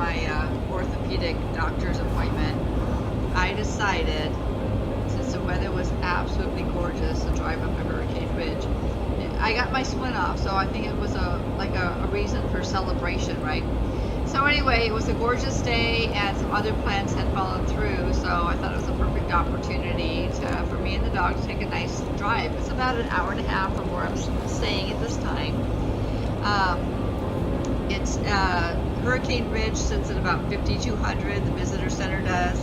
my orthopedic doctor's appointment, I decided, since the weather was absolutely gorgeous, to drive up to Hurricane Ridge. I got my splint off, so I think it was a reason for celebration, right? So anyway, it was a gorgeous day, and some other plans had fallen through, so I thought it was a perfect opportunity for me and the dog to take a nice drive. It's about an hour and a half from where I'm staying at this time. It's Hurricane Ridge sits at about 5,200, the visitor center does,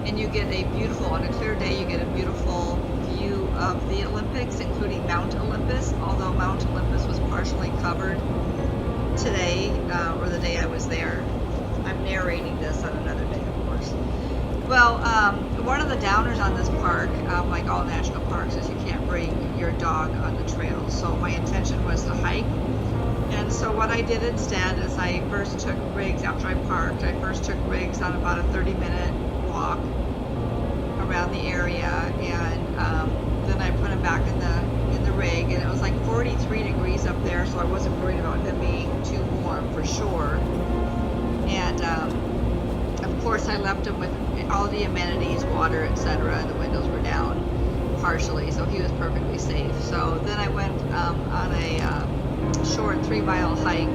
and you get a beautiful, on a clear day, you get a beautiful view of the Olympics, including Mount Olympus, although Mount Olympus was partially covered today, or the day I was there. I'm narrating this on another day, of course. Well, one of the downers on this park, like all national parks, is you can't bring your dog on the trail. So my intention was to hike. And so what I did instead is I first took Riggs, after I parked, I first took Riggs on about a 30-minute walk around the area, and then I put him back in the rig, and it was like 43 degrees up there, so I wasn't worried about him being too warm for sure. And of course I left him with all the amenities, water, etc., and the windows were down partially, so he was perfectly safe. So then I went on a short 3-mile hike.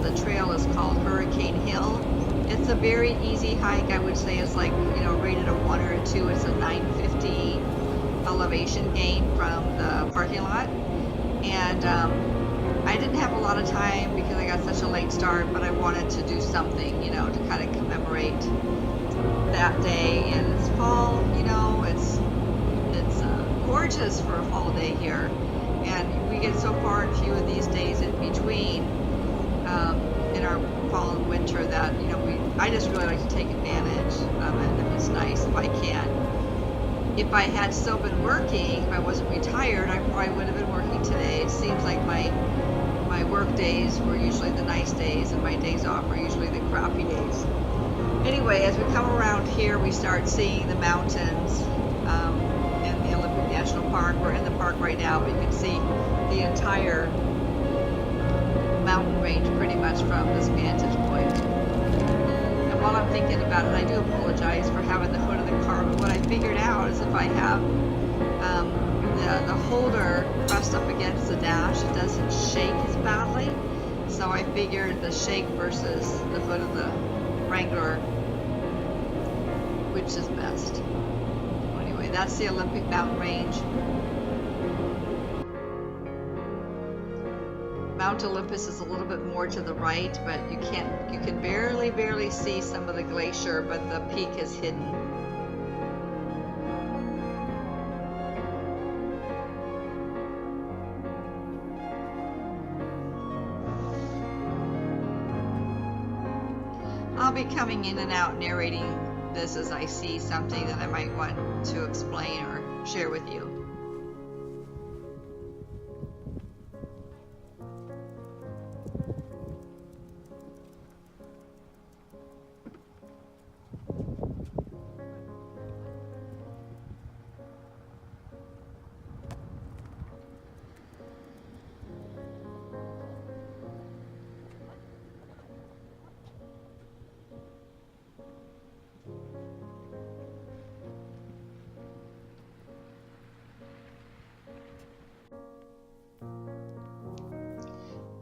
The trail is called Hurricane Hill. It's a very easy hike. I would say it's like, rated a 1 or a 2. It's a 950 elevation gain from the parking lot. And I didn't have a lot of time because I got such a late start, but I wanted to do something, to kind of commemorate that day. And it's fall, it's gorgeous for a fall day here. And we get so far and few of these days in between in our fall and winter that I just really like to take advantage of it if it's nice, if I can. If I had still been working, if I wasn't retired, I probably would have been working today. It seems like my work days were usually the nice days, and my days off are usually the crappy days. Anyway, as we come around here, we start seeing the mountains. In the Olympic National Park. We're in the park right now, but you can see the entire mountain range pretty much from this vantage point. And while I'm thinking about it, I do apologize for having the hood of the car, but what I figured out is if I have the holder pressed up against the dash, it doesn't shake as badly. So I figured the shake versus the hood of the Wrangler, which is best. That's the Olympic mountain range. Mount Olympus is a little bit more to the right, but you can barely see some of the glacier, but the peak is hidden. I'll be coming in and out narrating this as I see something that I might want to explain or share with you.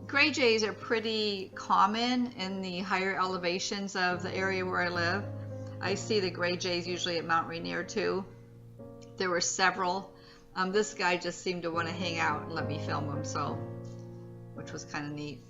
Gray jays are pretty common in the higher elevations of the area where I live. I see the gray jays usually at Mount Rainier too. There were several. This guy just seemed to want to hang out and let me film him, which was kind of neat.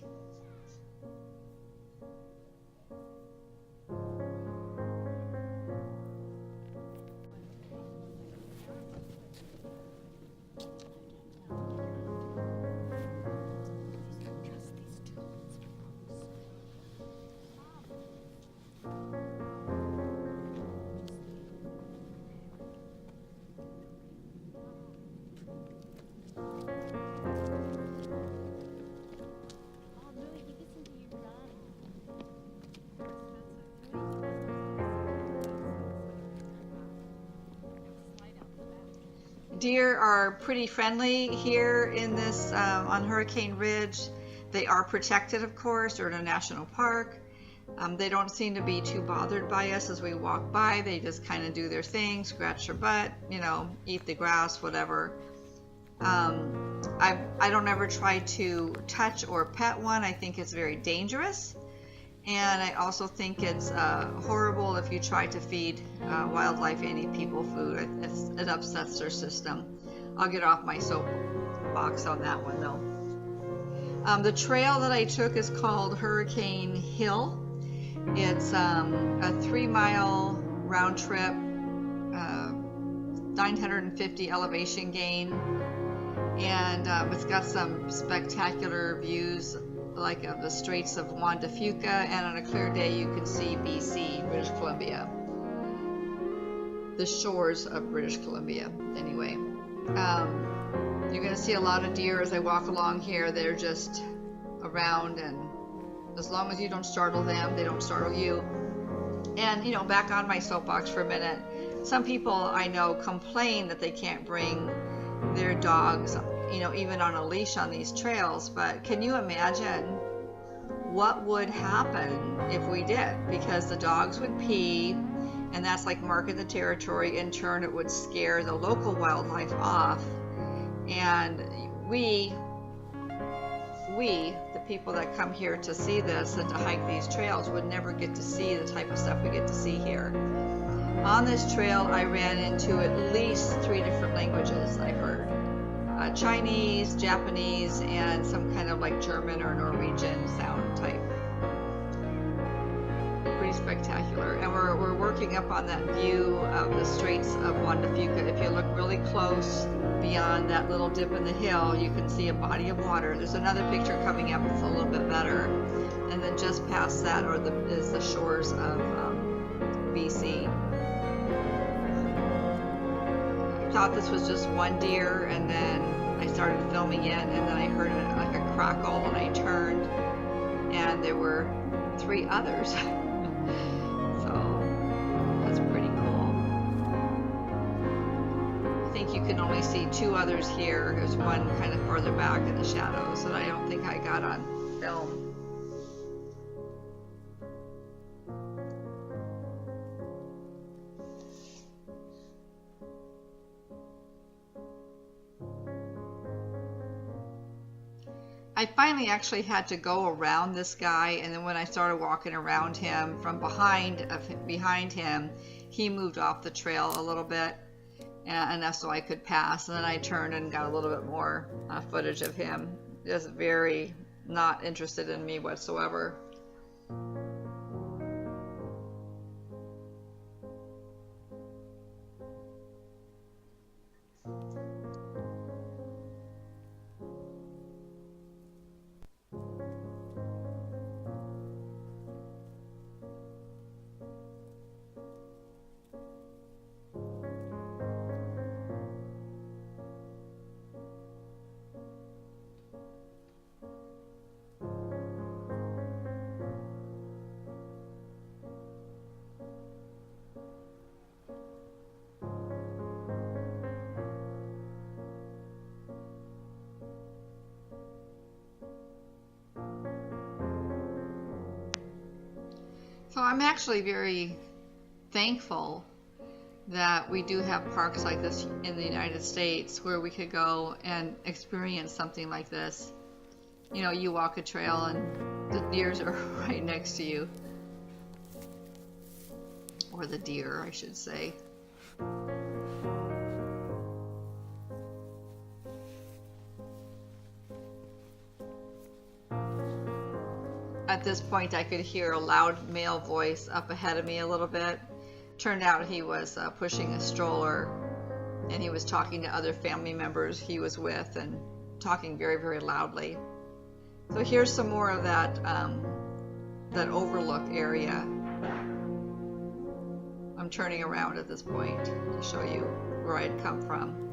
Deer are pretty friendly here in this on Hurricane Ridge. They are protected, of course. They're in a national park. They don't seem to be too bothered by us as we walk by. They just kind of do their thing, scratch their butt, you know, eat the grass, whatever. I don't ever try to touch or pet one. I think it's very dangerous. And I also think it's horrible if you try to feed wildlife any people food. It upsets their system. I'll get off my soapbox on that one though. The trail that I took is called Hurricane Hill. It's a 3-mile round trip, 950 elevation gain, and it's got some spectacular views like of the Straits of Juan de Fuca, and on a clear day you can see BC, British Columbia, the shores of British Columbia. Anyway, you're going to see a lot of deer as I walk along here. They're just around, and as long as you don't startle them, they don't startle you. And, you know, back on my soapbox for a minute, some people I know complain that they can't bring their dogs, you know, even on a leash on these trails. But can you imagine what would happen if we did? Because the dogs would pee, and that's like marking the territory. In turn, it would scare the local wildlife off. And we, the people that come here to see this and to hike these trails, would never get to see the type of stuff we get to see here. On this trail, I ran into at least 3 different languages I heard. Chinese, Japanese, and some kind of like German or Norwegian sound type. Pretty spectacular. And we're working up on that view of the Straits of Juan de Fuca. If you look really close beyond that little dip in the hill, you can see a body of water. There's another picture coming up that's a little bit better. And then just past that is the shores of BC. I thought this was just one deer, and then I started filming it, and then I heard like a crackle, and I turned, and there were 3 others. So that's pretty cool. I think you can only see 2 others here. There's one kind of farther back in the shadows that I don't think I got on film. I finally actually had to go around this guy, and then when I started walking around him from behind him, he moved off the trail a little bit, and enough so I could pass. And then I turned and got a little bit more footage of him. Just very not interested in me whatsoever. So I'm actually very thankful that we do have parks like this in the United States where we could go and experience something like this. You know, you walk a trail and the deers are right next to you. Or the deer, I should say. At this point, I could hear a loud male voice up ahead of me a little bit. Turned out he was pushing a stroller, and he was talking to other family members he was with and talking very, very loudly. So here's some more of that overlook area. I'm turning around at this point to show you where I'd come from.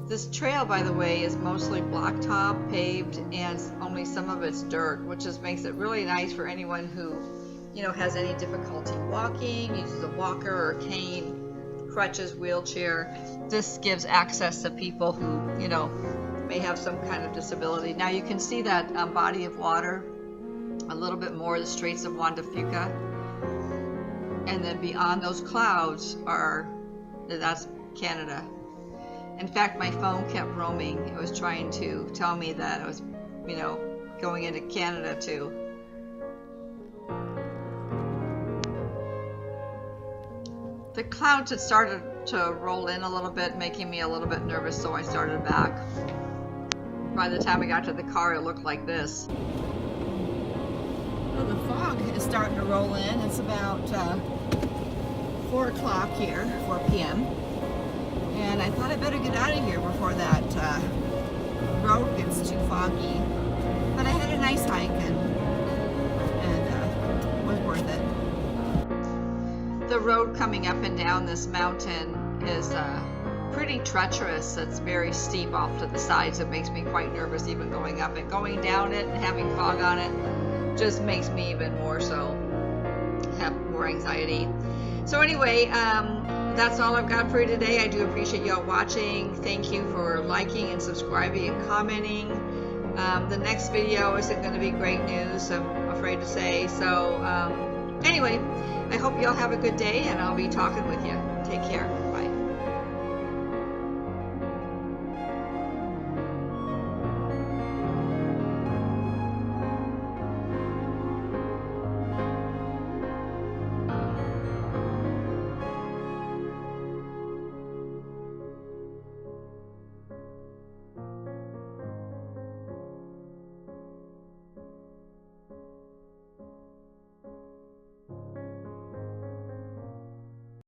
This trail, by the way, is mostly blacktop, paved, and only some of it's dirt, which just makes it really nice for anyone who, you know, has any difficulty walking, uses a walker or a cane, crutches, wheelchair. This gives access to people who, you know, may have some kind of disability. Now you can see that body of water a little bit more, the Straits of Juan de Fuca, and then beyond those clouds that's Canada. In fact, my phone kept roaming. It was trying to tell me that I was, going into Canada too. The clouds had started to roll in a little bit, making me a little bit nervous, so I started back. By the time I got to the car, it looked like this. Well, the fog is starting to roll in. It's about 4 o'clock here, 4 p.m. And I thought I better get out of here before that road gets too foggy. But I had a nice hike and was worth it. The road coming up and down this mountain is pretty treacherous. It's very steep off to the sides. It makes me quite nervous even going up it. Going down it and having fog on it just makes me even more so have more anxiety. So anyway, that's all I've got for you today. I do appreciate y'all watching. Thank you for liking and subscribing and commenting. The next video isn't going to be great news, I'm afraid to say. So anyway, I hope y'all have a good day, and I'll be talking with you. Take care.